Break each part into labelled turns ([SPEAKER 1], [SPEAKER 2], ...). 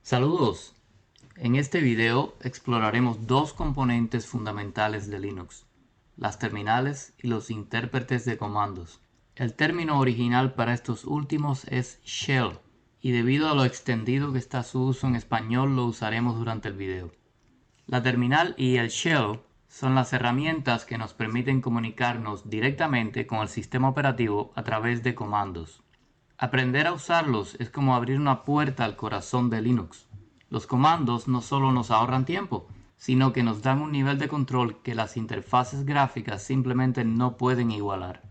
[SPEAKER 1] Saludos. En este video exploraremos dos componentes fundamentales de Linux, las terminales y los intérpretes de comandos. El término original para estos últimos es shell, y debido a lo extendido que está su uso en español lo usaremos durante el video. La terminal y el shell son las herramientas que nos permiten comunicarnos directamente con el sistema operativo a través de comandos. Aprender a usarlos es como abrir una puerta al corazón de Linux. Los comandos no solo nos ahorran tiempo, sino que nos dan un nivel de control que las interfaces gráficas simplemente no pueden igualar.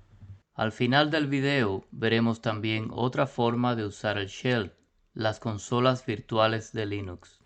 [SPEAKER 1] Al final del video veremos también otra forma de usar el shell, las consolas virtuales de Linux.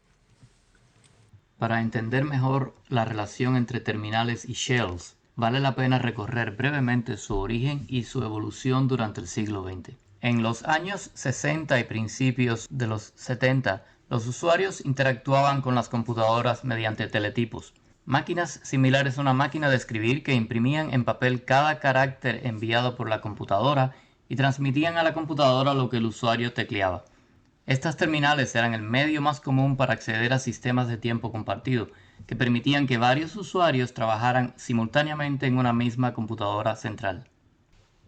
[SPEAKER 1] Para entender mejor la relación entre terminales y shells, vale la pena recorrer brevemente su origen y su evolución durante el siglo XX. En los años 60 y principios de los 70, los usuarios interactuaban con las computadoras mediante teletipos, máquinas similares a una máquina de escribir que imprimían en papel cada carácter enviado por la computadora y transmitían a la computadora lo que el usuario tecleaba. Estas terminales eran el medio más común para acceder a sistemas de tiempo compartido, que permitían que varios usuarios trabajaran simultáneamente en una misma computadora central.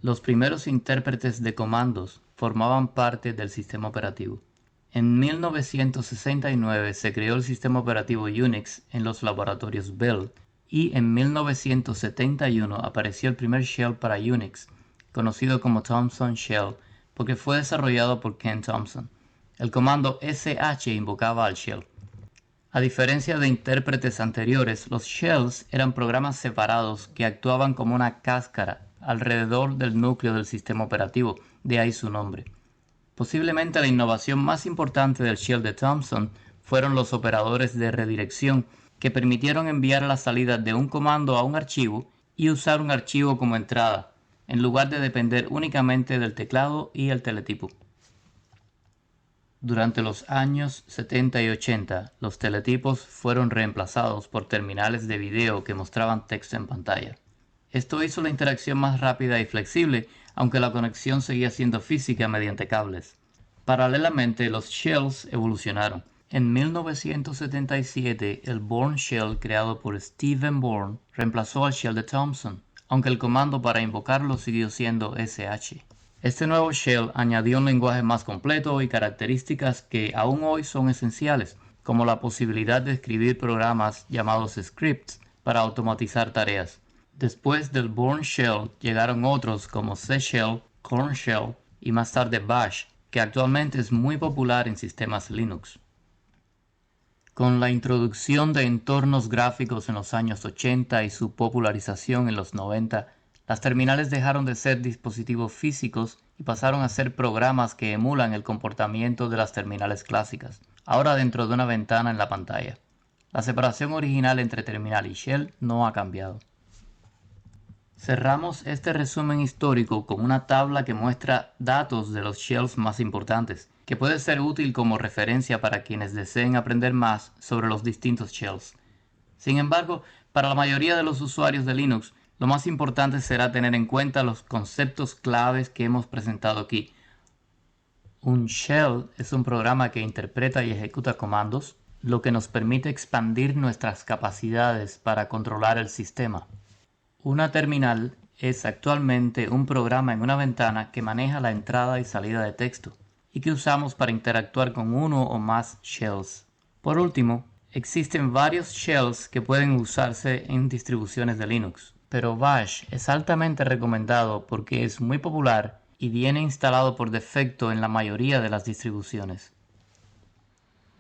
[SPEAKER 1] Los primeros intérpretes de comandos formaban parte del sistema operativo. En 1969 se creó el sistema operativo Unix en los laboratorios Bell y en 1971 apareció el primer shell para Unix, conocido como Thomson Shell, porque fue desarrollado por Ken Thompson. El comando sh invocaba al shell. A diferencia de intérpretes anteriores, los shells eran programas separados que actuaban como una cáscara alrededor del núcleo del sistema operativo, de ahí su nombre. Posiblemente la innovación más importante del shell de Thomson fueron los operadores de redirección que permitieron enviar la salida de un comando a un archivo y usar un archivo como entrada, en lugar de depender únicamente del teclado y el teletipo. Durante los años 70 y 80, los teletipos fueron reemplazados por terminales de video que mostraban texto en pantalla. Esto hizo la interacción más rápida y flexible, aunque la conexión seguía siendo física mediante cables. Paralelamente, los shells evolucionaron. En 1977, el Bourne Shell creado por Stephen Bourne reemplazó al shell de Thomson, aunque el comando para invocarlo siguió siendo sh. Este nuevo shell añadió un lenguaje más completo y características que aún hoy son esenciales, como la posibilidad de escribir programas llamados scripts para automatizar tareas. Después del Bourne Shell llegaron otros como C Shell, Korn Shell y más tarde Bash, que actualmente es muy popular en sistemas Linux. Con la introducción de entornos gráficos en los años 80 y su popularización en los 90, las terminales dejaron de ser dispositivos físicos y pasaron a ser programas que emulan el comportamiento de las terminales clásicas, ahora dentro de una ventana en la pantalla. La separación original entre terminal y shell no ha cambiado. Cerramos este resumen histórico con una tabla que muestra datos de los shells más importantes, que puede ser útil como referencia para quienes deseen aprender más sobre los distintos shells. Sin embargo, para la mayoría de los usuarios de Linux, lo más importante será tener en cuenta los conceptos claves que hemos presentado aquí. Un shell es un programa que interpreta y ejecuta comandos, lo que nos permite expandir nuestras capacidades para controlar el sistema. Una terminal es actualmente un programa en una ventana que maneja la entrada y salida de texto y que usamos para interactuar con uno o más shells. Por último, existen varios shells que pueden usarse en distribuciones de Linux, pero Bash es altamente recomendado porque es muy popular y viene instalado por defecto en la mayoría de las distribuciones.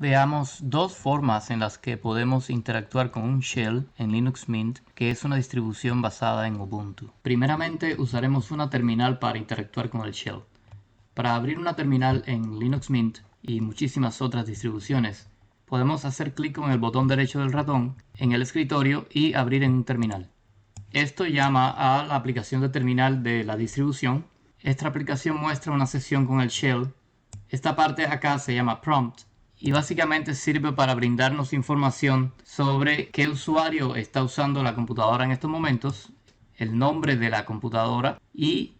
[SPEAKER 1] Veamos dos formas en las que podemos interactuar con un shell en Linux Mint, que es una distribución basada en Ubuntu. Primeramente usaremos una terminal para interactuar con el shell. Para abrir una terminal en Linux Mint y muchísimas otras distribuciones, podemos hacer clic con el botón derecho del ratón en el escritorio y abrir en un terminal. Esto llama a la aplicación de terminal de la distribución. Esta aplicación muestra una sesión con el shell. Esta parte acá se llama prompt y básicamente sirve para brindarnos información sobre qué usuario está usando la computadora en estos momentos, el nombre de la computadora y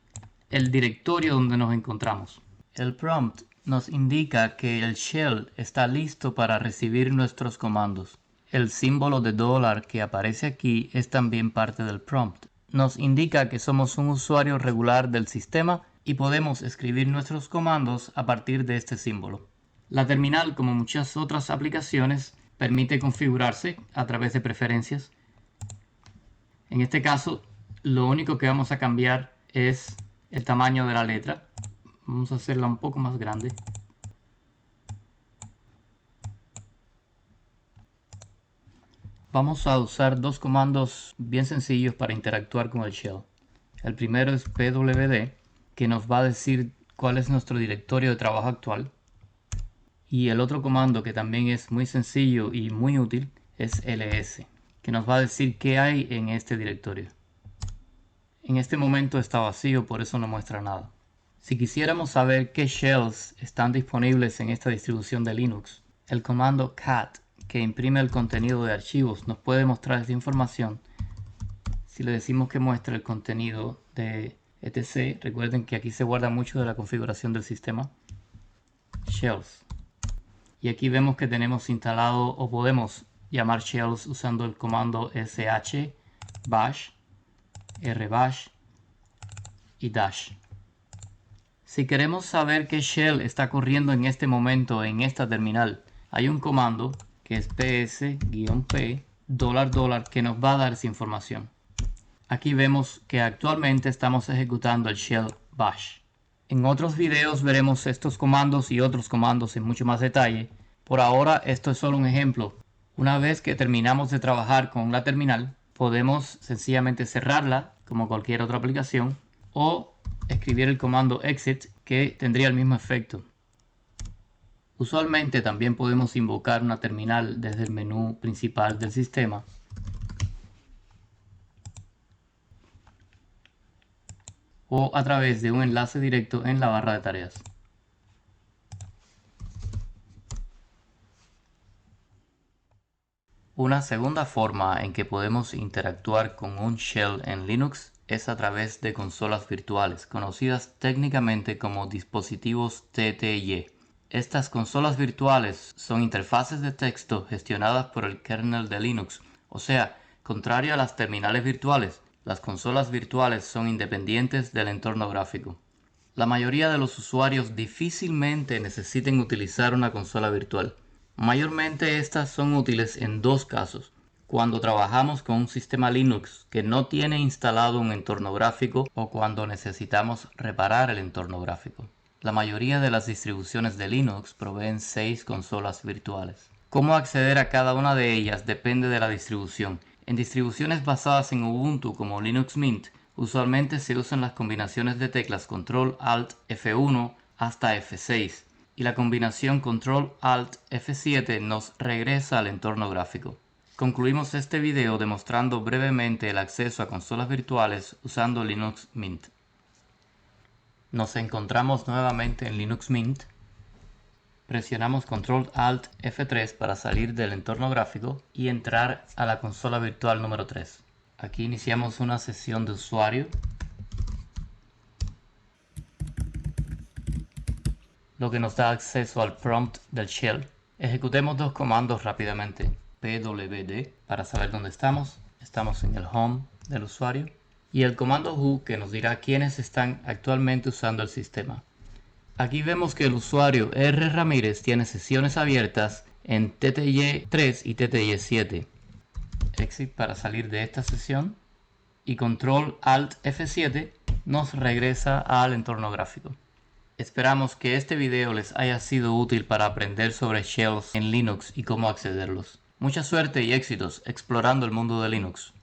[SPEAKER 1] el directorio donde nos encontramos. El prompt nos indica que el shell está listo para recibir nuestros comandos. El símbolo de dólar que aparece aquí es también parte del prompt. Nos indica que somos un usuario regular del sistema y podemos escribir nuestros comandos a partir de este símbolo. La terminal, como muchas otras aplicaciones, permite configurarse a través de preferencias. En este caso, lo único que vamos a cambiar es el tamaño de la letra. Vamos a hacerla un poco más grande. Vamos a usar dos comandos bien sencillos para interactuar con el shell. El primero es pwd, que nos va a decir cuál es nuestro directorio de trabajo actual. Y el otro comando, que también es muy sencillo y muy útil, es ls, que nos va a decir qué hay en este directorio. En este momento está vacío, por eso no muestra nada. Si quisiéramos saber qué shells están disponibles en esta distribución de Linux, el comando cat, que imprime el contenido de archivos, nos puede mostrar esta información. Si le decimos que muestre el contenido de etc, recuerden que aquí se guarda mucho de la configuración del sistema, shells. Y aquí vemos que tenemos instalado o podemos llamar shells usando el comando sh, bash, rbash y dash. Si queremos saber qué shell está corriendo en este momento en esta terminal, hay un comando que es ps-p $, que nos va a dar esa información. Aquí vemos que actualmente estamos ejecutando el shell bash. En otros videos veremos estos comandos y otros comandos en mucho más detalle. Por ahora esto es solo un ejemplo. Una vez que terminamos de trabajar con la terminal, podemos sencillamente cerrarla como cualquier otra aplicación o escribir el comando exit, que tendría el mismo efecto. Usualmente también podemos invocar una terminal desde el menú principal del sistema. O a través de un enlace directo en la barra de tareas. Una segunda forma en que podemos interactuar con un shell en Linux es a través de consolas virtuales, conocidas técnicamente como dispositivos TTY. Estas consolas virtuales son interfaces de texto gestionadas por el kernel de Linux, o sea, contrario a las terminales virtuales, las consolas virtuales son independientes del entorno gráfico. La mayoría de los usuarios difícilmente necesiten utilizar una consola virtual. Mayormente estas son útiles en dos casos: cuando trabajamos con un sistema Linux que no tiene instalado un entorno gráfico o cuando necesitamos reparar el entorno gráfico. La mayoría de las distribuciones de Linux proveen 6 consolas virtuales. Cómo acceder a cada una de ellas depende de la distribución. En distribuciones basadas en Ubuntu como Linux Mint, usualmente se usan las combinaciones de teclas Control Alt F1 hasta F6 y la combinación Control Alt F7 nos regresa al entorno gráfico. Concluimos este video demostrando brevemente el acceso a consolas virtuales usando Linux Mint. Nos encontramos nuevamente en Linux Mint. Presionamos Control Alt F3 para salir del entorno gráfico y entrar a la consola virtual número 3. Aquí iniciamos una sesión de usuario, lo que nos da acceso al prompt del shell. Ejecutemos dos comandos rápidamente. pwd para saber dónde estamos. Estamos en el home del usuario. Y el comando who, que nos dirá quiénes están actualmente usando el sistema. Aquí vemos que el usuario R. Ramírez tiene sesiones abiertas en TTY3 y TTY7. Exit para salir de esta sesión y Control Alt F7 nos regresa al entorno gráfico. Esperamos que este video les haya sido útil para aprender sobre shells en Linux y cómo accederlos. Mucha suerte y éxitos explorando el mundo de Linux.